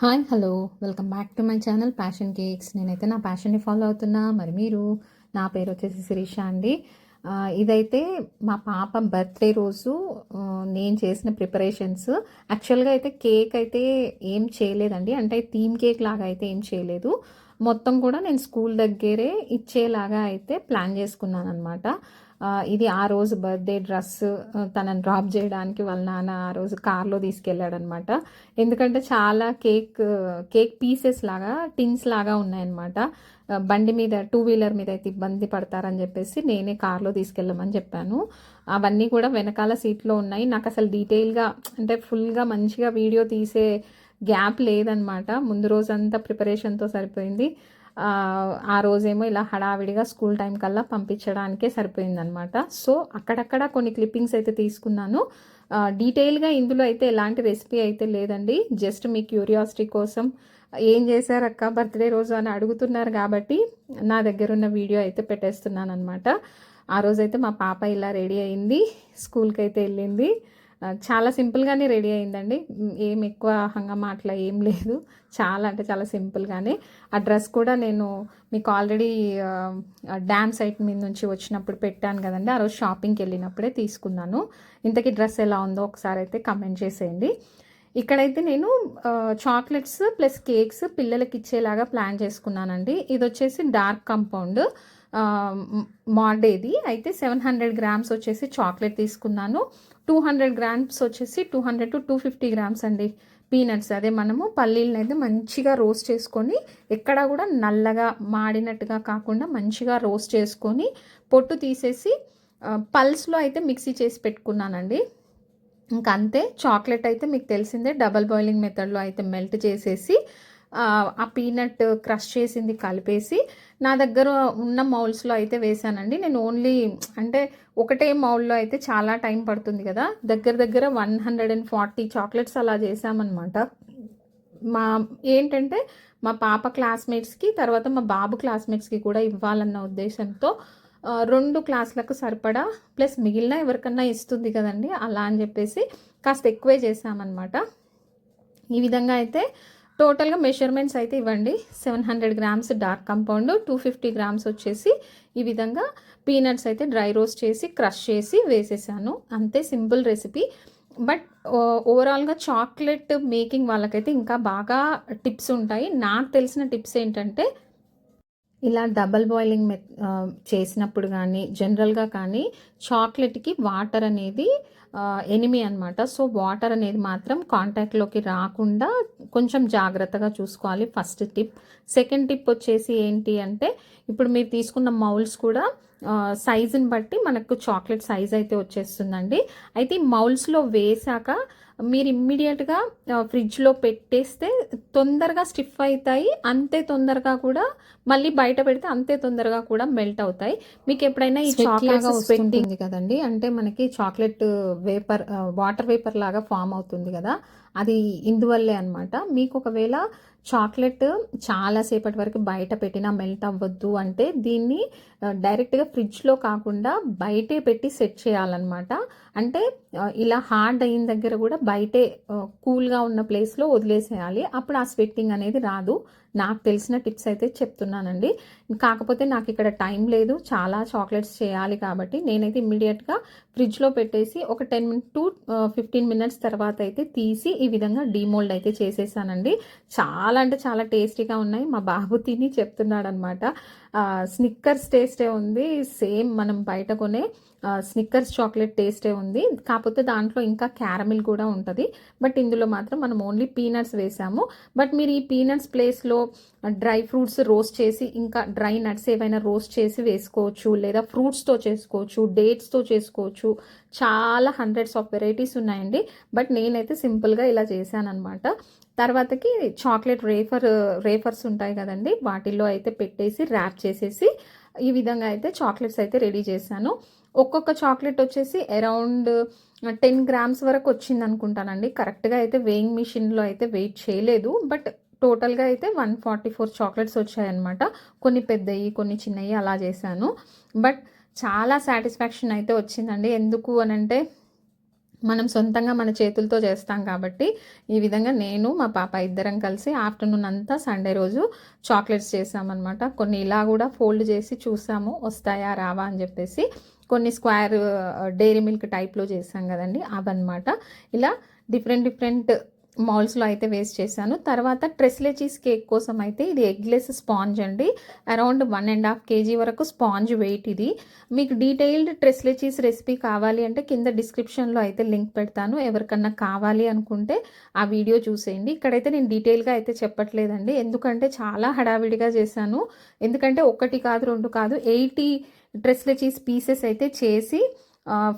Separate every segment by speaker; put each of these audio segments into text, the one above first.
Speaker 1: Hi hello welcome back to my channel passion cakes. నేనైతే నా ప్యాషన్ని follow అవుతున్నా. మరి మీరు? నా పేరు వచ్చేసి శిరీష అండి. ఇదైతే మా పాప బర్త్డే రోజు నేను చేసిన ప్రిపరేషన్స్. యాక్చువల్గా అయితే కేక్ అయితే ఏం చేయలేదండి, అంటే థీమ్ కేక్ లాగా అయితే ఏం చేయలేదు. మొత్తం కూడా నేను స్కూల్ దగ్గరే ఇచ్చేలాగా అయితే ప్లాన్ చేసుకున్నాను అనమాట. ఇది ఆ రోజు బర్త్డే డ్రెస్ తనని డ్రాప్ చేయడానికి వాళ్ళ నాన్న ఆ రోజు కార్లో తీసుకెళ్ళాడనమాట. ఎందుకంటే చాలా కేక్ పీసెస్ లాగా టిన్స్ లాగా ఉన్నాయన్నమాట. బండి మీద టూ వీలర్ మీద అయితే ఇబ్బంది పడతారని చెప్పేసి నేనే కార్లో తీసుకెళ్ళమని చెప్పాను. అవన్నీ కూడా వెనకాల సీట్లో ఉన్నాయి. నాకు అసలు డీటెయిల్గా అంటే ఫుల్గా మంచిగా వీడియో తీసే గ్యాప్ లేదనమాట. ముందు రోజంతా ప్రిపరేషన్తో సరిపోయింది. ఆ రోజేమో ఇలా హడావిడిగా స్కూల్ టైం కల్లా పంపించడానికే సరిపోయిందనమాట. సో అక్కడక్కడ కొన్ని క్లిప్పింగ్స్ అయితే తీసుకున్నాను. డీటెయిల్గా ఇందులో అయితే ఎలాంటి రెసిపీ అయితే లేదండి. జస్ట్ మీ క్యూరియాసిటీ కోసం ఏం చేశారక్క బర్త్డే రోజు అని అడుగుతున్నారు కాబట్టి నా దగ్గర ఉన్న వీడియో అయితే పెట్టేస్తున్నాను అనమాట. ఆ రోజైతే మా పాప ఇలా రెడీ అయింది, స్కూల్కి అయితే వెళ్ళింది. చాలా సింపుల్గానే రెడీ అయిందండి. ఏం ఎక్కువ హంగామా అట్లా ఏం లేదు, చాలా అంటే చాలా సింపుల్గానే. ఆ డ్రెస్ కూడా నేను మీకు ఆల్రెడీ డ్యామ్ సైట్ మీద నుంచి వచ్చినప్పుడు పెట్టాను కదండి, ఆ రోజు షాపింగ్కి వెళ్ళినప్పుడే తీసుకున్నాను. ఇంతకీ డ్రెస్ ఎలా ఉందో ఒకసారి అయితే కమెంట్ చేసేయండి. ఇక్కడైతే నేను చాక్లెట్స్ ప్లస్ కేక్స్ పిల్లలకి ఇచ్చేలాగా ప్లాన్ చేసుకున్నానండి. ఇది వచ్చేసి డార్క్ కాంపౌండ్ మాడేది అయితే 700 గ్రామ్స్ వచ్చేసి చాక్లెట్ తీసుకున్నాను. 200 గ్రామ్స్ వచ్చేసి 200 to 250 గ్రామ్స్ అండి పీనట్స్. అదే మనము పల్లీలను అయితే మంచిగా రోస్ట్ చేసుకొని, ఎక్కడ కూడా నల్లగా మాడినట్టుగా కాకుండా మంచిగా రోస్ట్ చేసుకొని పొట్టు తీసేసి పల్స్లో అయితే మిక్సీ చేసి పెట్టుకున్నానండి. ఇంకా అంతే. చాక్లెట్ అయితే మీకు తెలిసిందే, డబల్ బాయిలింగ్ మెథడ్లో అయితే మెల్ట్ చేసేసి ఆ పీనట్ క్రష్ చేసింది కలిపేసి నా దగ్గర ఉన్న మౌల్స్లో అయితే వేసానండి. నేను ఓన్లీ అంటే ఒకటే మౌల్లో అయితే చాలా టైం పడుతుంది కదా, దగ్గర దగ్గర 140 చాక్లెట్స్ అలా చేసామన్నమాట. మా ఏంటంటే మా పాప క్లాస్మేట్స్కి తర్వాత మా బాబు క్లాస్మేట్స్కి కూడా ఇవ్వాలన్న ఉద్దేశంతో 2 క్లాసులకు సరిపడా ప్లస్ మిగిలిన ఎవరికన్నా ఇస్తుంది కదండి, అలా అని చెప్పేసి కాస్త ఎక్కువే చేసామన్నమాట. ఈ విధంగా అయితే టోటల్గా మెజర్మెంట్స్ అయితే ఇవ్వండి. 700 గ్రామ్స్ డార్క్ కాంపౌండ్, 250 గ్రామ్స్ వచ్చేసి ఈ విధంగా పీనట్స్ అయితే డ్రై రోస్ట్ చేసి క్రష్ చేసి వేసేసాను. అంతే, సింపుల్ రెసిపీ. బట్ ఓవరాల్గా చాక్లెట్ మేకింగ్ వాళ్ళకైతే ఇంకా బాగా టిప్స్ ఉంటాయి. నాకు తెలిసిన టిప్స్ ఏంటంటే, ఇలా డబల్ బాయిలింగ్ చేసినప్పుడు కానీ జనరల్గా కానీ చాక్లెట్కి వాటర్ అనేది ఎనిమి అనమాట. సో వాటర్ అనేది మాత్రం కాంటాక్ట్లోకి రాకుండా కొంచెం జాగ్రత్తగా చూసుకోవాలి, ఫస్ట్ టిప్. సెకండ్ టిప్ వచ్చేసి ఏంటి అంటే, ఇప్పుడు మీరు తీసుకున్న మౌల్స్ కూడా సైజుని బట్టి మనకు చాక్లెట్ సైజ్ అయితే వచ్చేస్తుందండి. అయితే ఈ మౌల్స్లో వేసాక మీరు ఇమ్మీడియట్గా ఫ్రిడ్జ్లో పెట్టేస్తే తొందరగా స్టిఫ్ అవుతాయి, అంతే తొందరగా కూడా మళ్ళీ బయట పెడితే అంతే తొందరగా కూడా మెల్ట్ అవుతాయి. మీకు ఎప్పుడైనా ఈ చాక్లెట్ వస్తుంది కదండి, అంటే మనకి చాక్లెట్ వేపర్ వాటర్ వేపర్ లాగా ఫామ్ అవుతుంది కదా, అది ఇందువల్లే అనమాట. మీకు ఒకవేళ చాక్లెట్ చాలాసేపటి వరకు బయట పెట్టినా మెల్ట్ అవ్వద్దు అంటే దీన్ని డైరెక్ట్గా ఫ్రిడ్జ్లో కాకుండా బయటే పెట్టి సెట్ చేయాలన్నమాట. అంటే ఇలా హార్డ్ అయిన దగ్గర కూడా బయటే కూల్గా ఉన్న ప్లేస్లో వదిలేసేయాలి. అప్పుడు ఆ స్వెట్టింగ్ అనేది రాదు. నాకు తెలిసిన టిప్స్ అయితే చెప్తున్నానండి. కాకపోతే నాకు ఇక్కడ టైం లేదు, చాలా చాక్లెట్స్ చేయాలి కాబట్టి నేనైతే ఇమ్మీడియట్గా ఫ్రిడ్జ్లో పెట్టేసి ఒక 10 to 15 మినిట్స్ తర్వాత అయితే తీసి ఈ విధంగా డీమోల్డ్ అయితే చేసేసానండి. చాలా అంటే చాలా టేస్టీగా ఉన్నాయి. మా బాబు తిని చెప్తున్నాడు అనమాట, స్నిక్కర్స్ టేస్టే ఉంది, సేమ్ మనం బయట కొనే స్నిక్కర్స్ చాక్లెట్ టేస్టే ఉంది, కాకపోతే దాంట్లో ఇంకా క్యారమిల్ కూడా ఉంటుంది. బట్ ఇందులో మాత్రం మనం ఓన్లీ పీనట్స్ వేసాము. బట్ మీరు ఈ పీనట్స్ ప్లేస్లో డ్రై ఫ్రూట్స్ రోస్ట్ చేసి ఇంకా డ్రై నట్స్ ఏవైనా రోస్ట్ చేసి వేసుకోవచ్చు, లేదా ఫ్రూట్స్తో చేసుకోవచ్చు, డేట్స్తో చేసుకోవచ్చు. చాలా హండ్రెడ్స్ ఆఫ్ వెరైటీస్ ఉన్నాయండి. బట్ నేనైతే సింపుల్గా ఇలా చేశాను అనమాట. తర్వాతకి చాక్లెట్ రేఫర్స్ ఉంటాయి కదండి, వాటిల్లో అయితే పెట్టేసి ర్యాప్ చేసేసి ఈ విధంగా అయితే చాక్లెట్స్ అయితే రెడీ చేశాను. ఒక్కొక్క చాక్లెట్ వచ్చేసి అరౌండ్ 10 గ్రామ్స్ వరకు వచ్చింది అనుకుంటానండి. కరెక్ట్గా అయితే వేయింగ్ మిషన్లో అయితే వెయిట్ చేయలేదు, బట్ టోటల్గా అయితే 144 చాక్లెట్స్ వచ్చాయన్నమాట. కొన్ని పెద్దవి కొన్ని చిన్నవి అలా చేశాను. బట్ చాలా సాటిస్ఫాక్షన్ అయితే వచ్చిందండి. ఎందుకు అనంటే మనం సొంతంగా మన చేతులతో చేస్తాం కాబట్టి ఈ విధంగా నేను మా పాప ఇద్దరం కలిసి ఆఫ్టర్నూన్ అంతా సండే రోజు చాక్లెట్స్ చేసామన్నమాట. కొన్ని ఇలా కూడా ఫోల్డ్ చేసి చూసాము వస్తాయా రావా అని చెప్పేసి. కొన్ని స్క్వేర్ డైరీ మిల్క్ టైప్లో చేసాం కదండి అవన్నమాట. ఇలా డిఫరెంట్ మౌల్స్లో అయితే వేస్ట్ చేశాను. తర్వాత ట్రెస్లే చీజ్ కేక్ కోసం అయితే ఇది ఎగ్లెస్ స్పాంజ్ అండి. అరౌండ్ 1.5 kg వరకు స్పాంజ్ వెయిట్ ఇది. మీకు డీటెయిల్డ్ ట్రెస్లే చీజ్ రెసిపీ కావాలి అంటే కింద డిస్క్రిప్షన్లో అయితే లింక్ పెడతాను. ఎవరికన్నా కావాలి అనుకుంటే ఆ వీడియో చూసేయండి. ఇక్కడైతే నేను డీటెయిల్గా అయితే చెప్పట్లేదండి, ఎందుకంటే చాలా హడావిడిగా చేశాను. ఎందుకంటే 1 కాదు 2 కాదు 80 ట్రెస్లే చీజ్ పీసెస్ అయితే చేసి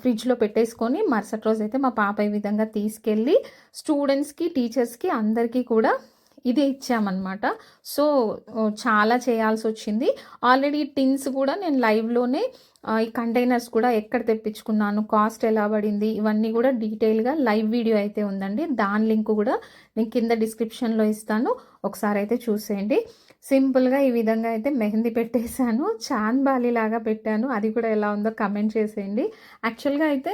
Speaker 1: ఫ్రిడ్జ్లో పెట్టేసుకొని మరుసటి రోజు అయితే మా పాప ఈ విధంగా తీసుకెళ్ళి స్టూడెంట్స్కి టీచర్స్కి అందరికీ కూడా ఇదే ఇచ్చామన్నమాట. సో చాలా చేయాల్సి వచ్చింది. ఆల్రెడీ టిన్స్ కూడా నేను లైవ్లోనే ఈ కంటైనర్స్ కూడా ఎక్కడ తెప్పించుకున్నాను, కాస్ట్ ఎలా పడింది, ఇవన్నీ కూడా డీటెయిల్గా లైవ్ వీడియో అయితే ఉందండి. దాని లింక్ కూడా నేను కింద డిస్క్రిప్షన్లో ఇస్తాను, ఒకసారి అయితే చూసేయండి. సింపుల్గా ఈ విధంగా అయితే మెహందీ పెట్టేశాను, చాన్ బాలి లాగా పెట్టాను. అది కూడా ఎలా ఉందో కమెంట్ చేసేయండి. యాక్చువల్గా అయితే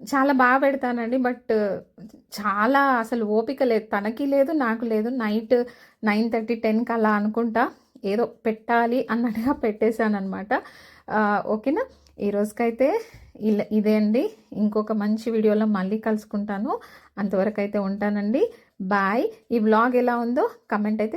Speaker 1: చాలా బాగా పెడతానండి, బట్ చాలా అసలు ఓపిక లేదు, తనకి లేదు నాకు లేదు. నైట్ 9:30 10కి అలా అనుకుంటా ఏదో పెట్టాలి అన్నట్టుగా పెట్టేశాను అనమాట. ఓకేనా, ఈ రోజుకైతే ఇదే అండి. ఇంకొక మంచి వీడియోలో మళ్ళీ కలుసుకుంటాను. అంతవరకు అయితే ఉంటానండి. బాయ్. ఈ వ్లాగ్ ఎలా ఉందో కమెంట్ అయితే